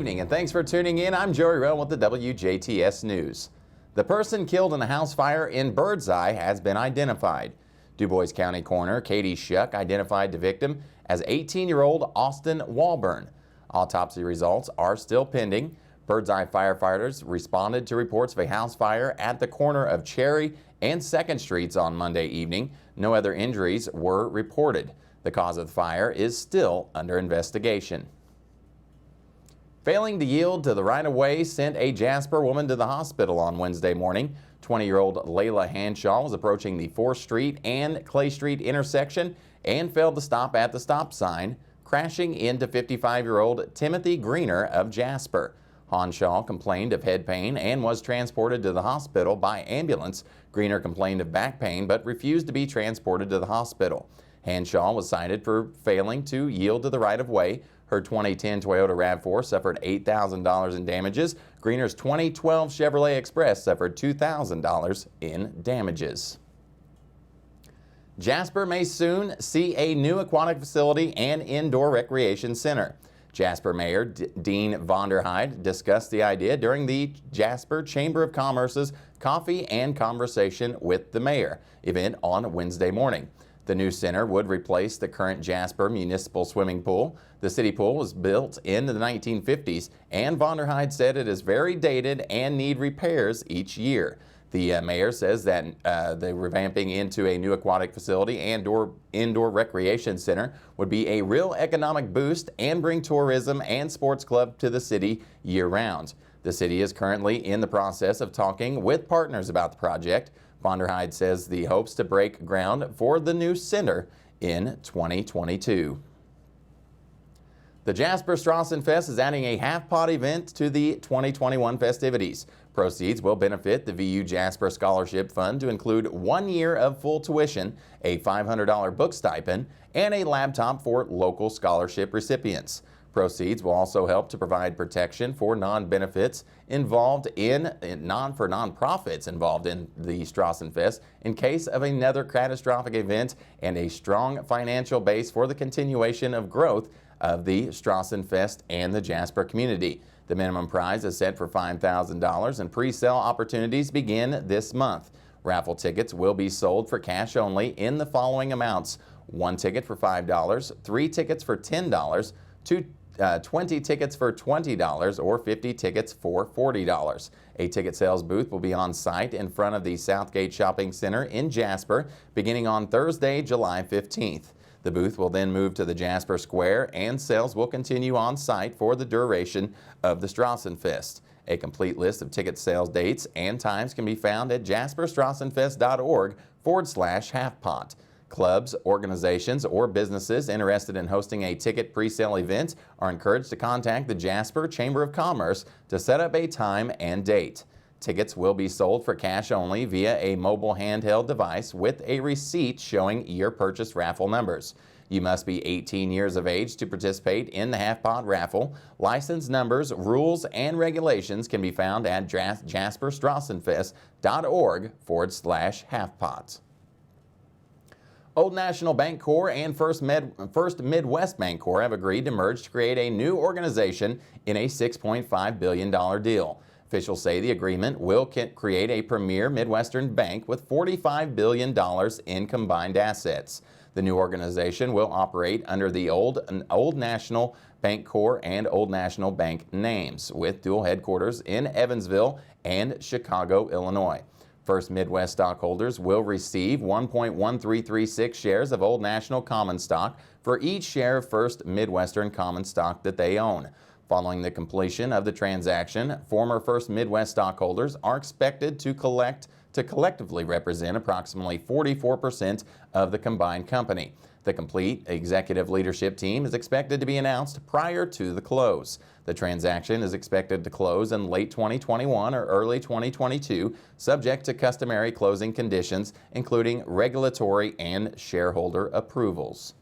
evening and thanks for tuning in. I'm Joey Rehl with the WJTS News. The person killed in a house fire in Birdseye has been identified. DuBois County Coroner Katie Shuck identified the victim as 18-year-old Austin Walburn. Autopsy results are still pending. Birdseye firefighters responded to reports of a house fire at the corner of Cherry and 2nd Streets on Monday evening. No other injuries were reported. The cause of the fire is still under investigation. Failing to yield to the right-of-way sent a Jasper woman to the hospital on Wednesday morning. 20-year-old Layla Hanshaw was approaching the 4th Street and Clay Street intersection and failed to stop at the stop sign, crashing into 55-year-old Timothy Greener of Jasper. Hanshaw complained of head pain and was transported to the hospital by ambulance. Greener complained of back pain but refused to be transported to the hospital. Hanshaw was cited for failing to yield to the right-of-way. Her 2010 Toyota RAV4 suffered $8,000 in damages. Greener's 2012 Chevrolet Express suffered $2,000 in damages. Jasper may soon see a new aquatic facility and indoor recreation center. Jasper Mayor Dean Vonderheide discussed the idea during the Jasper Chamber of Commerce's Coffee and Conversation with the Mayor event on Wednesday morning. The new center would replace the current Jasper Municipal Swimming Pool. The city pool was built in the 1950s, and Vonderheide said it is very dated and need repairs each year. The mayor says that the revamping into a new aquatic facility and indoor recreation center would be a real economic boost and bring tourism and sports club to the city year-round. The city is currently in the process of talking with partners about the project. Vonderheide says the hopes to break ground for the new center in 2022. The Jasper Strassenfest is adding a half-pot event to the 2021 festivities. Proceeds will benefit the VU Jasper Scholarship Fund to include 1 year of full tuition, a $500 book stipend, and a laptop for local scholarship recipients. Proceeds will also help to provide protection for nonprofits involved in the Strassenfest in case of another catastrophic event and a strong financial base for the continuation of growth of the Strassenfest and the Jasper community. The minimum prize is set for $5,000 and pre-sale opportunities begin this month. Raffle tickets will be sold for cash only in the following amounts: 1 ticket for $5, 3 tickets for $10, 20 tickets for $20, or 50 tickets for $40. A ticket sales booth will be on site in front of the Southgate Shopping Center in Jasper beginning on Thursday, July 15th. The booth will then move to the Jasper Square and sales will continue on site for the duration of the Strassenfest. A complete list of ticket sales dates and times can be found at jasperstrassenfest.org/halfpot. Clubs, organizations, or businesses interested in hosting a ticket pre-sale event are encouraged to contact the Jasper Chamber of Commerce to set up a time and date. Tickets will be sold for cash only via a mobile handheld device with a receipt showing your purchase raffle numbers. You must be 18 years of age to participate in the half-pot raffle. License numbers, rules, and regulations can be found at jasperstrassenfest.org/halfpot. Old National Bancorp and First Midwest Bancorp have agreed to merge to create a new organization in a $6.5 billion deal. Officials say the agreement will create a premier Midwestern bank with $45 billion in combined assets. The new organization will operate under the Old National Bancorp and Old National Bank names, with dual headquarters in Evansville and Chicago, Illinois. First Midwest stockholders will receive 1.1336 shares of Old National common stock for each share of First Midwestern common stock that they own. Following the completion of the transaction, former First Midwest stockholders are expected to collectively represent approximately 44% of the combined company. The complete executive leadership team is expected to be announced prior to the close. The transaction is expected to close in late 2021 or early 2022, subject to customary closing conditions, including regulatory and shareholder approvals.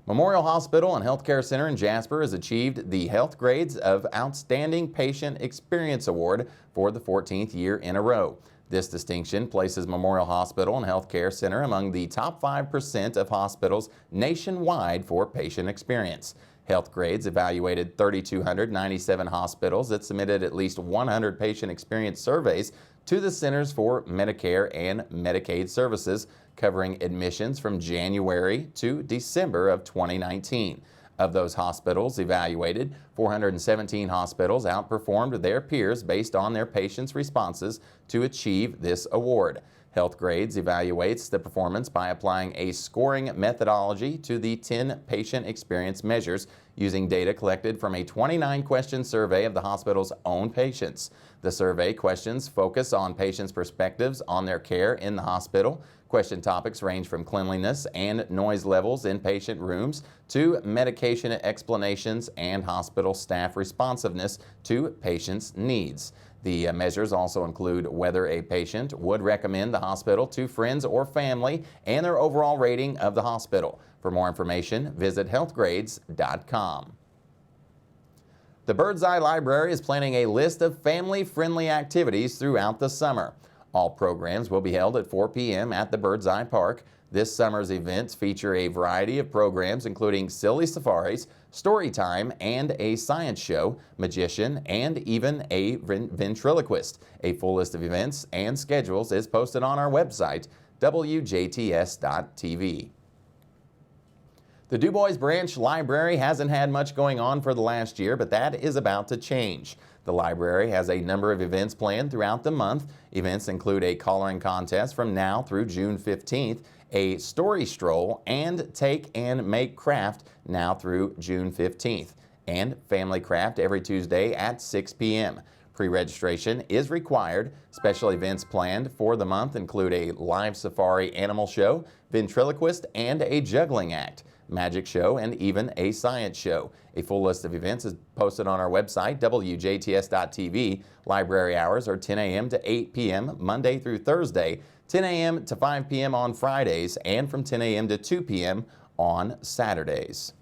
Memorial Hospital and Healthcare Center in Jasper has achieved the Health Grades of Outstanding Patient Experience Award for the 14th year in a row. This distinction places Memorial Hospital and Healthcare Center among the top 5% of hospitals nationwide for patient experience. Healthgrades evaluated 3,297 hospitals that submitted at least 100 patient experience surveys to the Centers for Medicare and Medicaid Services, covering admissions from January to December of 2019. Of those hospitals evaluated, 417 hospitals outperformed their peers based on their patients' responses to achieve this award. Healthgrades evaluates the performance by applying a scoring methodology to the 10 patient experience measures using data collected from a 29-question survey of the hospital's own patients. The survey questions focus on patients' perspectives on their care in the hospital. Question topics range from cleanliness and noise levels in patient rooms to medication explanations and hospital staff responsiveness to patients' needs. The measures also include whether a patient would recommend the hospital to friends or family and their overall rating of the hospital. For more information, visit healthgrades.com. The Bird's Eye Library is planning a list of family-friendly activities throughout the summer. All programs will be held at 4 p.m. at the Bird's Eye Park. This summer's events feature a variety of programs including silly safaris, story time, and a science show, magician, and even a ventriloquist. A full list of events and schedules is posted on our website, WJTS.tv. The DuBois Branch Library hasn't had much going on for the last year, but that is about to change. The library has a number of events planned throughout the month. Events include a coloring contest from now through June 15th, a story stroll, and take and make craft now through June 15th, and family craft every Tuesday at 6 p.m. Pre-registration is required. Special events planned for the month include a live safari animal show, ventriloquist, and a juggling act, magic show, and even a science show. A full list of events is posted on our website, WJTS.tv. Library hours are 10 a.m. to 8 p.m. Monday through Thursday, 10 a.m. to 5 p.m. on Fridays, and from 10 a.m. to 2 p.m. on Saturdays.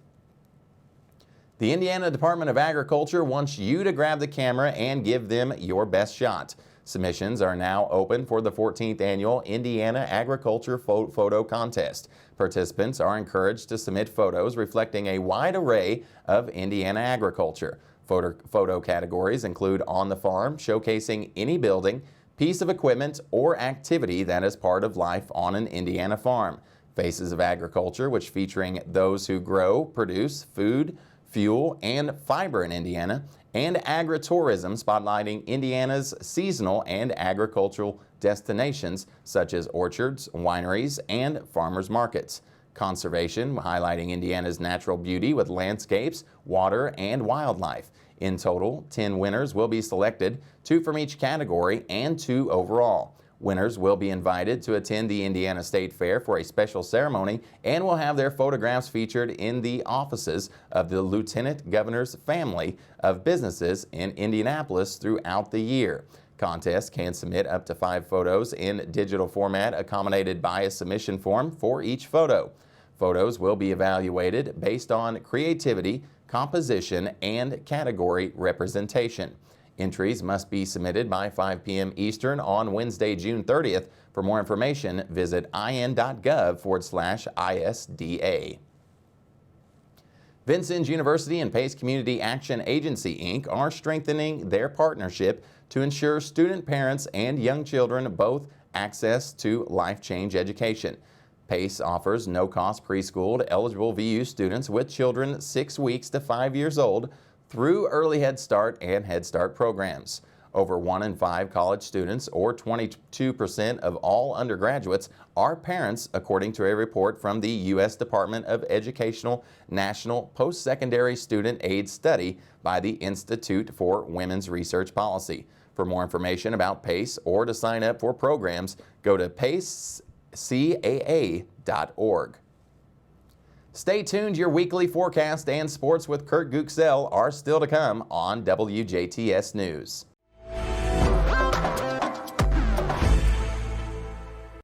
The Indiana Department of Agriculture wants you to grab the camera and give them your best shot. Submissions are now open for the 14th Annual Indiana Agriculture Photo Contest. Participants are encouraged to submit photos reflecting a wide array of Indiana agriculture. Photo categories include on the farm, showcasing any building, piece of equipment, or activity that is part of life on an Indiana farm. Faces of agriculture, which featuring those who grow, produce food, fuel, and fiber in Indiana, and agritourism, spotlighting Indiana's seasonal and agricultural destinations such as orchards, wineries, and farmers markets. Conservation, highlighting Indiana's natural beauty with landscapes, water, and wildlife. In total, 10 winners will be selected, 2 from each category and 2 overall. Winners will be invited to attend the Indiana State Fair for a special ceremony and will have their photographs featured in the offices of the Lieutenant Governor's family of businesses in Indianapolis throughout the year. Contests can submit up to 5 photos in digital format accommodated by a submission form for each photo. Photos will be evaluated based on creativity, composition, and category representation. Entries must be submitted by 5 p.m. Eastern on Wednesday, June 30th. For more information, visit in.gov/ISDA. Vincennes University and Pace Community Action Agency, Inc. are strengthening their partnership to ensure student parents and young children both access to life-change education. PACE offers no-cost preschool to eligible VU students with children 6 weeks to 5 years old through Early Head Start and Head Start programs. Over 1 in 5 college students, or 22% of all undergraduates, are parents, according to a report from the U.S. Department of Educational National Post-Secondary Student Aid Study by the Institute for Women's Research Policy. For more information about PACE or to sign up for programs, go to pacecaa.org. Stay tuned. Your weekly forecast and sports with Kurt Guxell are still to come on WJTS News.